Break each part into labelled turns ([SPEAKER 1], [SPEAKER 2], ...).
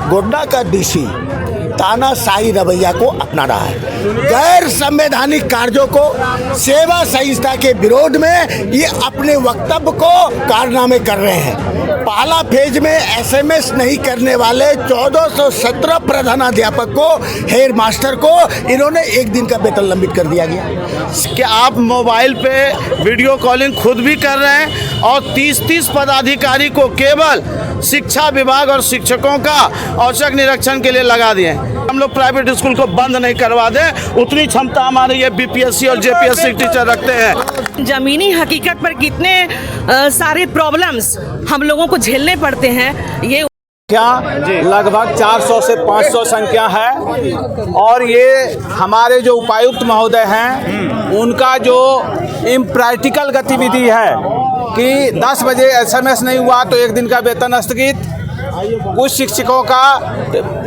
[SPEAKER 1] गोड्डा का डीसी तानाशाही रवैया को अपना रहा है। गैर संवैधानिक कार्यों को सेवा संहिता के विरोध में ये अपने वक्तव्य को कारनामे कर रहे हैं। पहला फेज में एसएमएस नहीं करने वाले 1417 प्रधानाध्यापक को, हेड मास्टर को इन्होंने एक दिन का वेतन लंबित कर दिया गया।
[SPEAKER 2] क्या आप मोबाइल पे वीडियो कॉलिंग खुद भी कर रहे हैं और 30 पदाधिकारी को केवल शिक्षा विभाग और शिक्षकों का औचक निरीक्षण के लिए लगा दिए। हम लोग प्राइवेट स्कूल को बंद नहीं करवा दें, उतनी क्षमता हमारे ये बीपीएससी और जेपीएससी टीचर रखते हैं।
[SPEAKER 3] जमीनी हकीकत पर कितने सारे प्रॉब्लम्स हम लोगों को झेलने पड़ते हैं। ये
[SPEAKER 4] क्या लगभग 400 से 500 संख्या है और ये हमारे जो उपायुक्त महोदय हैं उनका जो इम्प्रैक्टिकल गतिविधि है कि 10 बजे एसएमएस नहीं हुआ तो एक दिन का वेतन स्थगित, कुछ शिक्षकों का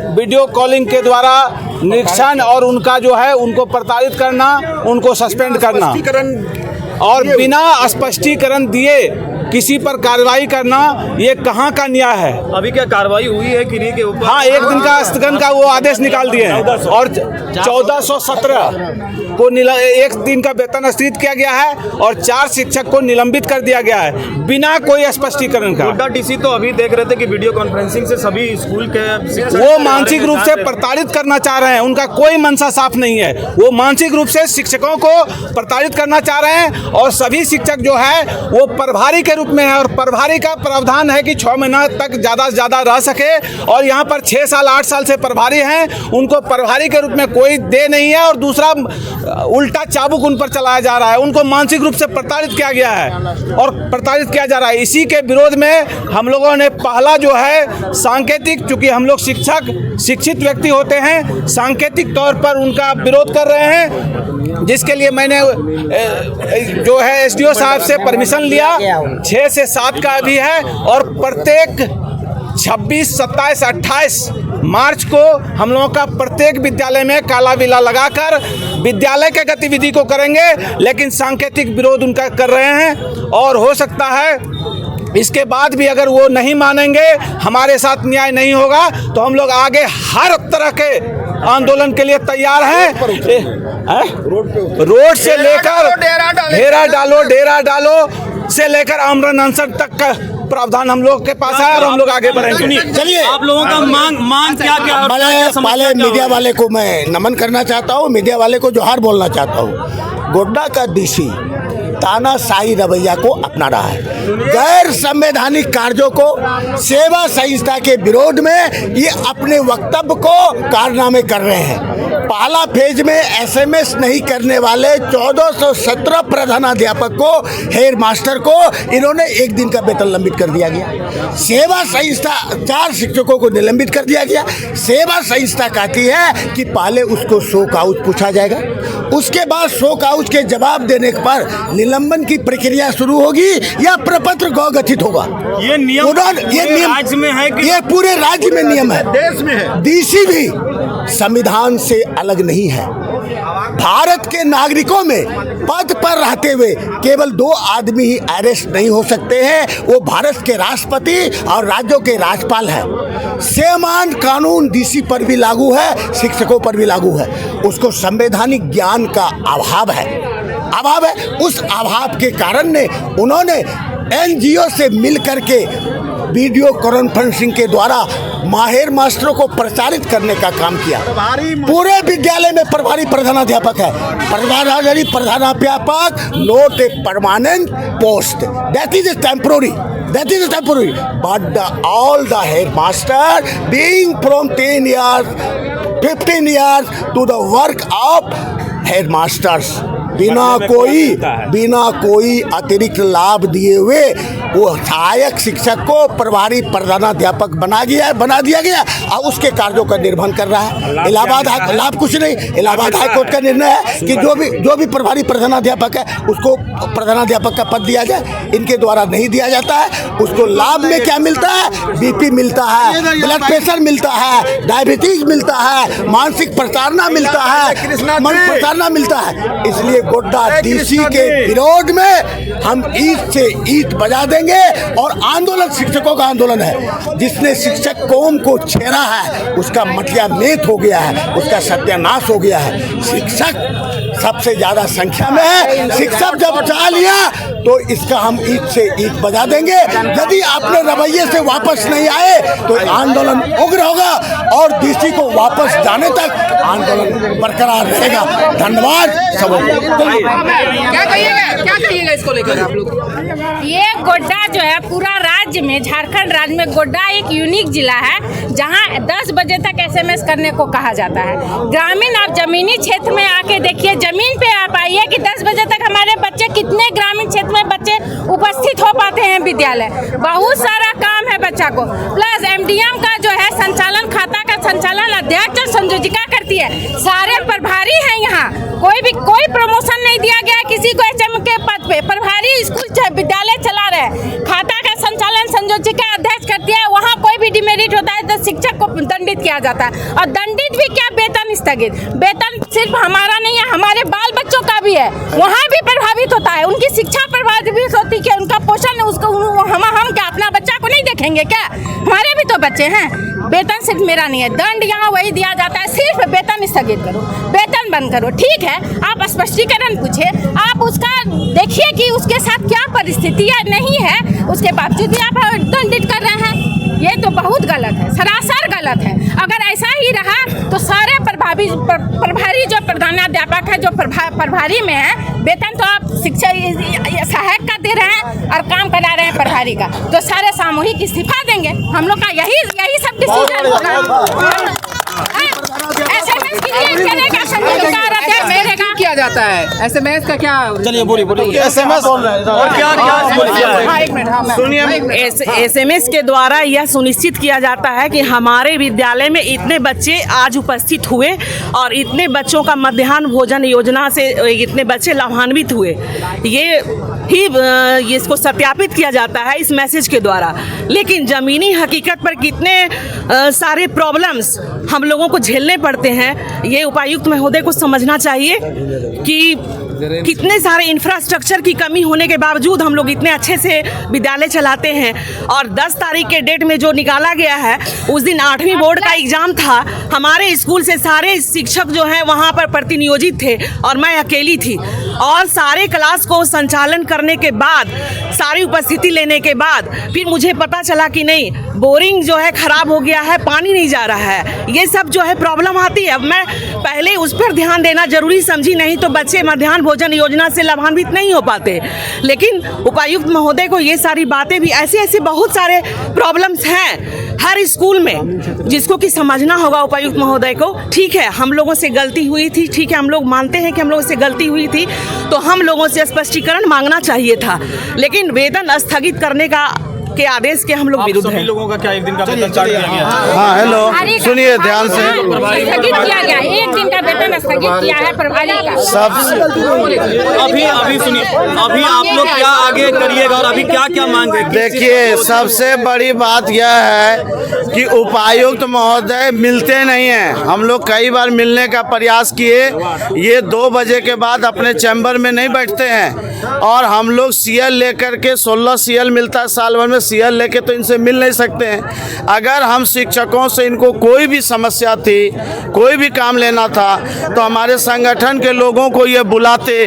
[SPEAKER 4] वीडियो कॉलिंग के द्वारा निरीक्षण और उनका जो है उनको प्रताड़ित करना, उनको सस्पेंड करना और बिना स्पष्टीकरण दिए किसी पर कार्रवाई करना, ये कहाँ का न्याय है।
[SPEAKER 5] अभी क्या कार्रवाई हुई है किन्हीं के ऊपर?
[SPEAKER 4] हाँ, एक दिन का स्थगन का वो आदेश निकाल दिए हैं और 1417 को एक दिन का वेतन स्थगित किया गया है और 4 शिक्षक को निलंबित कर दिया गया है बिना कोई स्पष्टीकरण का।
[SPEAKER 5] गोड्डा डीसी तो अभी देख रहे थे कि वीडियो कॉन्फ्रेंसिंग से सभी स्कूल के शिक्षक
[SPEAKER 4] वो मानसिक रूप से प्रताड़ित करना चाह रहे हैं, उनका कोई मंशा साफ नहीं है। वो मानसिक रूप से शिक्षकों को प्रताड़ित करना चाह रहे हैं और सभी शिक्षक जो है वो प्रभारी के रूप में है और प्रभारी का प्रावधान है कि 6 महीना तक ज़्यादा से ज़्यादा रह सके और यहाँ पर 6 साल 8 साल से प्रभारी हैं, उनको प्रभारी के रूप में कोई दे नहीं है और दूसरा उल्टा चाबुक उन पर चलाया जा रहा है। उनको मानसिक रूप से प्रताड़ित किया गया है और प्रताड़ित किया जा रहा है। इसी के विरोध में हम लोगों ने पहला जो है सांकेतिक, चूँकि हम लोग शिक्षित व्यक्ति होते हैं, सांकेतिक तौर पर उनका विरोध कर रहे हैं, जिसके लिए मैंने जो है एसडीओ साहब से परमिशन लिया। 6 से 7 का भी है और प्रत्येक 26, 27, 28 मार्च को हम लोगों का प्रत्येक विद्यालय में काला बिल्ला लगाकर विद्यालय के गतिविधि को करेंगे, लेकिन सांकेतिक विरोध उनका कर रहे हैं और हो सकता है इसके बाद भी अगर वो नहीं मानेंगे, हमारे साथ न्याय नहीं होगा तो हम लोग आगे हर तरह के आंदोलन के लिए तैयार हैं। रोड से लेकर डेरा डालो से लेकर आमरण अनशन तक का प्रावधान हम लोग के पास है और हम लोग आगे बढ़ेंगे।
[SPEAKER 5] चलिए, आप लोगों का मांग क्या
[SPEAKER 1] पहले मीडिया वाले को मैं नमन करना चाहता हूँ, मीडिया वाले को जोहार बोलना चाहता हूँ। गोड्डा का डीसी तानाशाही रवैया को अपना रहा है। गैर संवैधानिक कार्यों को सेवा संहिता के विरोध में ये अपने वक्तव्य को कारनामे कर रहे हैं। पहला फेज में एसएमएस नहीं करने वाले 1417 प्रधानाध्यापक को, हेड मास्टर को इन्होंने एक दिन का वेतन लंबित कर दिया गया। सेवा संहिता 4 शिक्षकों को निलंबित कर दिया गया। सेवा संहिता कहती है कि पहले उसको शो काउच पूछा जाएगा, उसके बाद शो काउच के जवाब देने पर निलंबन की प्रक्रिया शुरू होगी या प्रपत्र गौ गठित होगा।
[SPEAKER 5] ये नियम राज्य में है कि
[SPEAKER 1] ये पूरे राज्य में नियम है,
[SPEAKER 5] देश में है।
[SPEAKER 1] डीसी भी संविधान से अलग नहीं है। भारत के नागरिकों में पद पर रहते हुए केवल 2 आदमी ही अरेस्ट नहीं हो सकते हैं, वो भारत के राष्ट्रपति और राज्यों के राज्यपाल हैं। समान कानून डीसी पर भी लागू है, शिक्षकों पर भी लागू है। उसको संवैधानिक ज्ञान का अभाव है। उस अभाव के कारण ने उन्होंने एनजीओ से मिल करके वीडियो कॉन्फ्रेंसिंग के द्वारा माहिर मास्टरों को प्रचारित करने का काम किया। पूरे विद्यालय में प्रभारी प्रधानाध्यापक है। प्रभारी प्रधानाध्यापक not a permanent post, that is temporary, but all the headmaster being from 10 years, 15 years to the work of headmasters, बिना कोई अतिरिक्त लाभ दिए हुए वो सहायक शिक्षक को प्रभारी प्रधानाध्यापक बना दिया गया और उसके कार्यों का निर्वहन कर रहा है। इलाहाबाद हाई लाभ कुछ नहीं, इलाहाबाद हाई कोर्ट का निर्णय है कि जो भी प्रभारी प्रधानाध्यापक है उसको प्रधानाध्यापक का पद दिया जाए। इनके द्वारा नहीं दिया जाता है। उसको लाभ में क्या मिलता है? बीपी मिलता है, ब्लड प्रेशर मिलता है, डायबिटीज मिलता है, मानसिक प्रताड़ना मिलता है। इसलिए गोड्डा डीसी के विरोध में हम ईंट से ईंट बजा देंगे। देंगे। और आंदोलन शिक्षकों का आंदोलन है। जिसने शिक्षक कौम को छेड़ा है उसका मटिया मेट हो गया है, उसका सत्यानाश हो गया है। शिक्षक सबसे ज़्यादा संख्या में है। शिक्षक जब चाह लिया तो इसका हम ईंट से ईंट बजा देंगे। यदि अपने रवैये से वापस नहीं आए तो आंदोलन उग्र होगा और डीसी को वापस जाने तक आंदोलन बरकरार रहेगा। धन्यवाद सबको।
[SPEAKER 6] क्या कहिएगा इसको लेकर आप लोग?
[SPEAKER 7] ये गोड्डा जो है पूरा राज्य में, झारखंड राज्य में गोड्डा एक यूनिक जिला है जहां 10 बजे तक एसएमएस करने को कहा जाता है। ग्रामीण आप जमीनी क्षेत्र में आके देखिए, जमीन पे आप आइए कि 10 बजे तक हमारे बच्चे, कितने ग्रामीण क्षेत्र में बच्चे उपस्थित हो पाते हैं विद्यालय। बहुत सारा काम है बच्चा को। प्लस एमडीएम का जो है संचालन, खाता का संचालन अध्यक्ष और संयोजिका करती है। सारे प्रभारी हैं यहाँ, कोई प्रमोशन नहीं दिया गया किसी को एचएम के पद पे। प्रभारी स्कूल विद्यालय चला रहे हैं, खाता का संचालन संयोजिका अध्यक्ष करती है। वहाँ कोई भी डिमेरिट होता है तो शिक्षक को दंडित किया जाता है। और दंडित भी क्या, वेतन स्थगित। वेतन सिर्फ हमारा नहीं है, हमारे बाल बच्चों का भी है, वहाँ भी प्रभावित होता है। उनकी शिक्षा प्रभावित होती है, उनका पोषण, उसको हम क्या अपना बच्चा को नहीं देखेंगे क्या? हमारे भी तो बच्चे हैं। वेतन सिर्फ मेरा नहीं है, दंड यहाँ वही दिया जाता है, सिर्फ वेतन स्थगित करो, वेतन बंद करो। ठीक है, आप स्पष्टीकरण पूछे, आप उसका देखिए कि उसके साथ क्या परिस्थिति है, नहीं है, उसके बावजूद भी आप दंडित कर रहे हैं। ये तो बहुत गलत है, सरासर गलत है। अगर ऐसा ही रहा तो सारे प्रभारी जो प्रधानाध्यापक है, जो प्रभारी में है, वेतन तो आप शिक्षा सहायक का दे रहे हैं और काम करा रहे हैं प्रभारी का, तो सारे सामूहिक इस्तीफा देंगे। हम लोग का यही सब डिसीजन होगा। एसएमएस के लिए करेगा संयोजिका अध्यक्ष करेगा।
[SPEAKER 6] किया जाता है एसएमएस का क्या?
[SPEAKER 2] चलिए बोलिए। एसएमएस और क्या सुनिए।
[SPEAKER 3] एसएमएस के द्वारा यह सुनिश्चित किया जाता है कि हमारे विद्यालय में इतने बच्चे आज उपस्थित हुए और इतने बच्चों का मध्याह्न भोजन योजना से इतने बच्चे लाभान्वित हुए। ये इसको सत्यापित किया जाता है इस मैसेज के द्वारा। लेकिन ज़मीनी हकीकत पर कितने सारे प्रॉब्लम्स हम लोगों को झेलने पड़ते हैं, ये उपायुक्त महोदय को समझना चाहिए कि कितने सारे इंफ्रास्ट्रक्चर की कमी होने के बावजूद हम लोग इतने अच्छे से विद्यालय चलाते हैं। और 10 तारीख के डेट में जो निकाला गया है, उस दिन 8वीं बोर्ड का एग्ज़ाम था। हमारे स्कूल से सारे शिक्षक जो हैं वहाँ पर प्रतिनियोजित थे और मैं अकेली थी। और सारे क्लास को संचालन करने के बाद, सारी उपस्थिति लेने के बाद फिर मुझे पता चला कि नहीं, बोरिंग जो है ख़राब हो गया है, पानी नहीं जा रहा है। ये सब जो है प्रॉब्लम आती है। अब मैं पहले उस पर ध्यान देना जरूरी समझी, नहीं तो बच्चे मध्याह्न भोजन योजना से लाभान्वित नहीं हो पाते। लेकिन उपायुक्त महोदय को ये सारी बातें भी, ऐसे बहुत सारे प्रॉब्लम्स हैं हर स्कूल में, जिसको कि समझना होगा उपायुक्त महोदय को। ठीक है, हम लोगों से गलती हुई थी, ठीक है, हम लोग मानते हैं कि हम लोगों से गलती हुई थी, तो हम लोगों से स्पष्टीकरण मांगना चाहिए था। लेकिन वेतन स्थगित करने के आदेश के हम लोग विरुद्ध हैं।
[SPEAKER 5] सभी लोगों का क्या एक दिन का वेतन काट दिया गया?
[SPEAKER 2] हाँ, हेलो, सुनिए ध्यान से।
[SPEAKER 7] स्थगित किया गया, एक दिन का वेतन स्थगित किया है प्रभारी का।
[SPEAKER 5] अभी सुनिए, अभी आप लोग क्या आगे करिएगा और अभी क्या मांग रहे?
[SPEAKER 2] देखिए, सबसे बड़ी बात यह है कि उपायुक्त महोदय मिलते नहीं हैं। हम लोग कई बार मिलने का प्रयास किए, ये 2 बजे के बाद अपने चैम्बर में नहीं बैठते हैं। और हम लोग सीएल लेकर के 16 सीएल मिलता है साल भर में, सीएल लेके तो इनसे मिल नहीं सकते हैं। अगर हम शिक्षकों से इनको कोई भी समस्या थी, कोई भी काम लेना था, तो हमारे संगठन के लोगों को ये बुलाते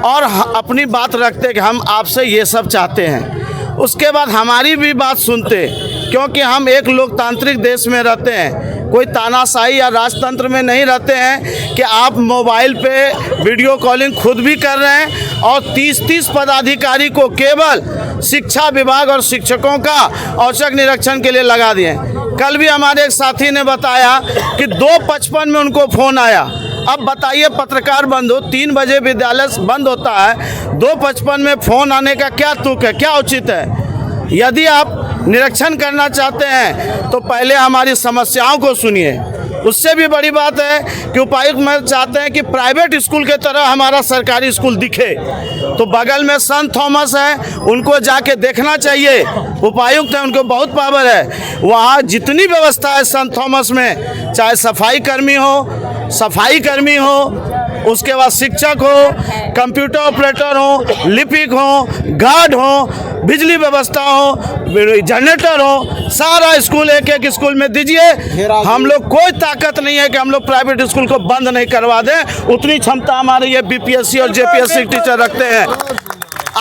[SPEAKER 2] और अपनी बात रखते कि हम आपसे ये सब चाहते हैं। उसके बाद हमारी भी बात सुनते, क्योंकि हम एक लोकतांत्रिक देश में रहते हैं, कोई तानाशाही या राजतंत्र में नहीं रहते हैं कि आप मोबाइल पे वीडियो कॉलिंग खुद भी कर रहे हैं और 30 पदाधिकारी को केवल शिक्षा विभाग और शिक्षकों का औचक निरीक्षण के लिए लगा दिए। कल भी हमारे एक साथी ने बताया कि 2:55 में उनको फ़ोन आया। अब बताइए, पत्रकार बंधु, 3 बजे विद्यालय बंद होता है, 2:55 में फ़ोन आने का क्या तुक है, क्या उचित है? यदि आप निरीक्षण करना चाहते हैं तो पहले हमारी समस्याओं को सुनिए। उससे भी बड़ी बात है कि उपायुक्त में चाहते हैं कि प्राइवेट स्कूल के तरह हमारा सरकारी स्कूल दिखे, तो बगल में संत थॉमस है, उनको जाके देखना चाहिए। उपायुक्त है, उनको बहुत पावर है। वहाँ जितनी व्यवस्था है संत थॉमस में, चाहे सफाई कर्मी हो, उसके बाद शिक्षक हो, कंप्यूटर ऑपरेटर हो, लिपिक हो, गार्ड हो, बिजली व्यवस्था हो, जनरेटर हो, सारा स्कूल एक एक स्कूल में दीजिए। हम लोग कोई ताकत नहीं है कि हम लोग प्राइवेट स्कूल को बंद नहीं करवा दें, उतनी क्षमता हमारे ये बीपीएससी और जेपीएससी टीचर रखते हैं।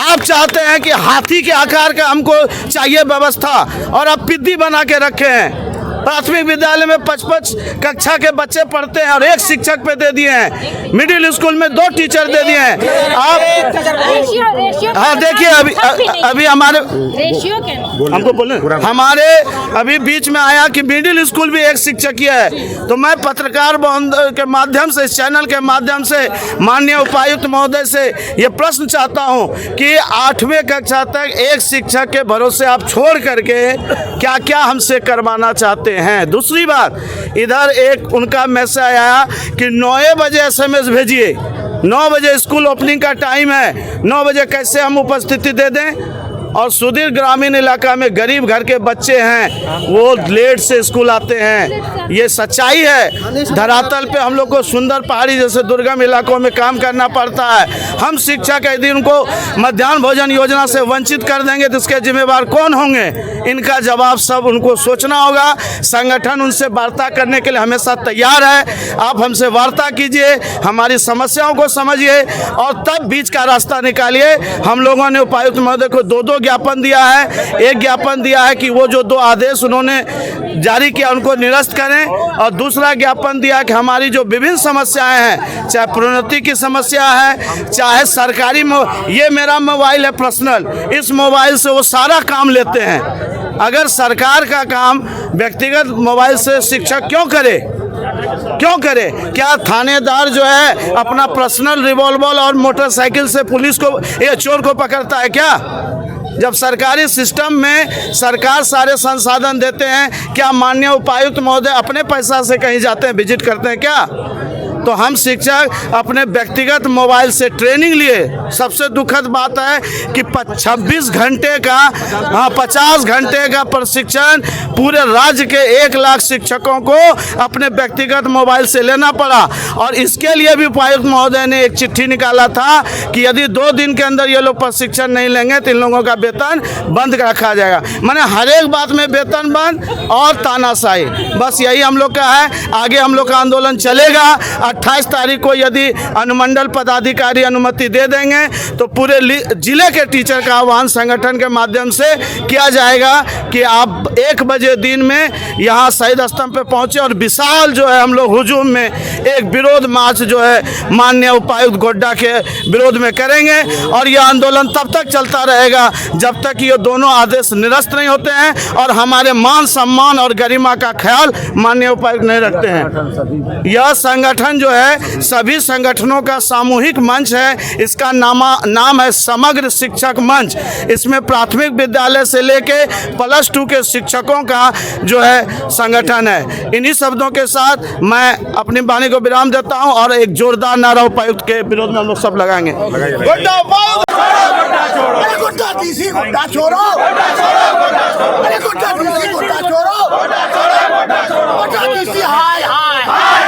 [SPEAKER 2] आप चाहते हैं कि हाथी के आकार का हमको चाहिए व्यवस्था, और आप पिद्दी बना के रखे हैं। प्राथमिक विद्यालय में 5-5 कक्षा के बच्चे पढ़ते हैं और एक शिक्षक पे दे दिए हैं। मिडिल स्कूल में 2 टीचर दे दिए हैं। आप हाँ देखिए, अभी हमारे हमको बोले हमारे अभी बीच में आया कि मिडिल स्कूल भी एक शिक्षक ही है। तो मैं पत्रकार के माध्यम से, इस चैनल के माध्यम से माननीय उपायुक्त महोदय से ये प्रश्न चाहता हूँ कि 8वीं कक्षा तक एक शिक्षक के भरोसे आप छोड़ करके क्या क्या हमसे करवाना चाहते हैं। दूसरी बात, इधर एक उनका मैसेज आया कि 9 बजे SMS भेजिए, 9 बजे स्कूल ओपनिंग का टाइम है, 9 बजे कैसे हम उपस्थिति दे दें। और सुदूर ग्रामीण इलाका में गरीब घर के बच्चे हैं, वो लेट से स्कूल आते हैं। ये सच्चाई है। धरातल पे हम लोग को सुंदर पहाड़ी जैसे दुर्गम इलाकों में काम करना पड़ता है। हम शिक्षक यदि उनको मध्याह्न भोजन योजना से वंचित कर देंगे तो इसके जिम्मेवार कौन होंगे? इनका जवाब सब उनको सोचना होगा। संगठन उनसे वार्ता करने के लिए हमेशा तैयार है। आप हमसे वार्ता कीजिए, हमारी समस्याओं को समझिए और तब बीच का रास्ता निकालिए। हम लोगों ने उपायुक्त महोदय को 2 ज्ञापन दिया है। एक ज्ञापन दिया है कि वो जो 2 आदेश उन्होंने जारी किया उनको निरस्त करें, और दूसरा ज्ञापन दिया कि हमारी जो विभिन्न समस्याएं हैं, चाहे प्रोन्नति की समस्या है, चाहे सरकारी ये मेरा मोबाइल है पर्सनल, इस मोबाइल से वो सारा काम लेते हैं। अगर सरकार का काम व्यक्तिगत मोबाइल से शिक्षक क्यों करे? क्या थानेदार जो है अपना पर्सनल रिवॉल्वर और मोटरसाइकिल से पुलिस को या चोर को पकड़ता है क्या? जब सरकारी सिस्टम में सरकार सारे संसाधन देते हैं, क्या माननीय उपायुक्त महोदय अपने पैसा से कहीं जाते हैं, विजिट करते हैं क्या? तो हम शिक्षक अपने व्यक्तिगत मोबाइल से ट्रेनिंग लिए। सबसे दुखद बात है कि 26 घंटे का 50 घंटे का प्रशिक्षण पूरे राज्य के 1 लाख शिक्षकों को अपने व्यक्तिगत मोबाइल से लेना पड़ा। और इसके लिए भी उपायुक्त महोदय ने एक चिट्ठी निकाला था कि यदि 2 दिन के अंदर ये लोग प्रशिक्षण नहीं लेंगे तो इन लोगों का वेतन बंद रखा जाएगा। माने हर एक बात में वेतन बंद और तानाशाही, बस यही हम लोग का है। आगे हम लोग का आंदोलन चलेगा। 28 तारीख को यदि अनुमंडल पदाधिकारी अनुमति दे देंगे तो पूरे जिले के टीचर का आह्वान संगठन के माध्यम से किया जाएगा कि आप 1 बजे दिन में यहाँ शहीद स्तंभ पे पहुँचे और विशाल जो है हम लोग हुजूम में एक विरोध मार्च जो है माननीय उपायुक्त गोड्डा के विरोध में करेंगे। और यह आंदोलन तब तक चलता रहेगा जब तक ये दोनों आदेश निरस्त नहीं होते हैं और हमारे मान सम्मान और गरिमा का ख्याल माननीय उपायुक्त नहीं रखते हैं। यह संगठन जो है सभी संगठनों का सामूहिक मंच है। इसका नाम है समग्र शिक्षक मंच। इसमें प्राथमिक विद्यालय से लेके +2 के शिक्षकों का जो है संगठन है। इन्हीं शब्दों के साथ मैं अपनी वाणी को विराम देता हूं और एक जोरदार नारा उपायुक्त के विरोध में हम लोग सब लगाएंगे।
[SPEAKER 1] गुड्डा डीसी गुड्डा छोड़ो, अरे गुड्डा डीसी गुड्डा छोड़ो, गुड्डा डीसी हाय हाय।